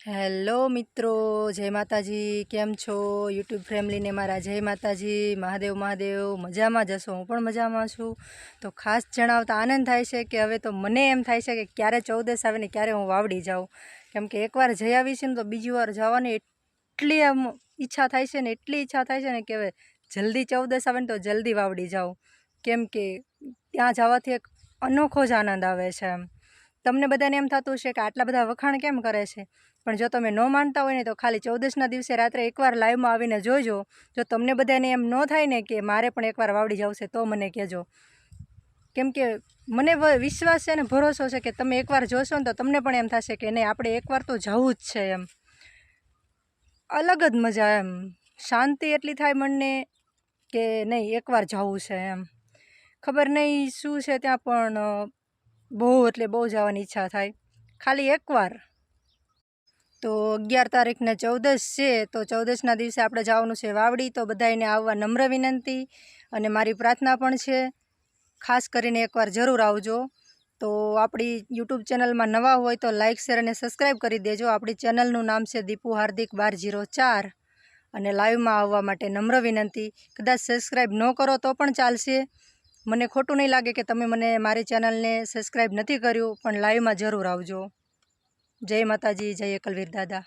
Hello મિત્રો, જય માતાજી. કેમ છો યુટ્યુબ ફેમિલીને? મારા જય માતાજી. મહાદેવ મહાદેવ. મજામાં જશો? હું પણ મજામાં છું. તો ખાસ જણાવતા આનંદ થાય છે કે હવે તો મને એમ થાય છે કે ક્યારે 14 આવે ને ક્યારે હું વાવડી જાઉં. કેમ કે એકવાર જઈ આવી છે ને તો બીજી વાર જવાની એટલી આમ ઈચ્છા થાય છે ને, એટલી ઈચ્છા થાય છે ને કે હવે જલ્દી 14 આવે ને તો જલ્દી વાવડી જાઉં. કેમ કે ત્યાં જવાથી એક અનોખો જ આનંદ આવે છે. એમ તમને બધાને એમ થતું હશે કે આટલા બધા વખાણ કેમ કરે છે, પણ જો તમે ન માનતા હોય ને તો ખાલી 14ના દિવસે રાત્રે એકવાર લાઈવમાં આવીને જોઈજો. જો તમને બધાને એમ ન થાય ને કે મારે પણ એકવાર વાવડી જવું છે તો મને કહેજો. કેમ કે મને વિશ્વાસ છે ને ભરોસો છે કે તમે એકવાર જોશો ને તો તમને પણ એમ થશે કે નહીં, આપણે એકવાર તો જવું જ છે. એમ અલગ જ મજા, એમ શાંતિ એટલી થાય મનને કે નહીં એકવાર જવું છે. એમ ખબર નહીં શું છે ત્યાં, પણ બહુ એટલે બહુ જવાની ઈચ્છા થાય ખાલી એકવાર. તો 11 તારીખને 14 છે, તો 14ના દિવસે આપણે જવાનું છે વાવડી. તો બધાને આવવા નમ્ર વિનંતી અને મારી પ્રાર્થના પણ છે, ખાસ કરીને એકવાર જરૂર આવજો. તો આપણી યુટ્યુબ ચેનલમાં નવા હોય તો લાઇક શેર અને સબસ્ક્રાઈબ કરી દેજો. આપણી ચેનલનું નામ છે દીપુ હાર્દિક 1204 અને લાઈવમાં આવવા માટે નમ્ર વિનંતી. કદાચ સબસ્ક્રાઈબ ન કરો તો પણ ચાલશે, મને ખોટું નહીં લાગે કે તમે મને મારી ચેનલને સબસ્ક્રાઈબ નથી કર્યું, પણ લાઈવમાં જરૂર આવજો. જય માતાજી, જય એકલવીર દાદા.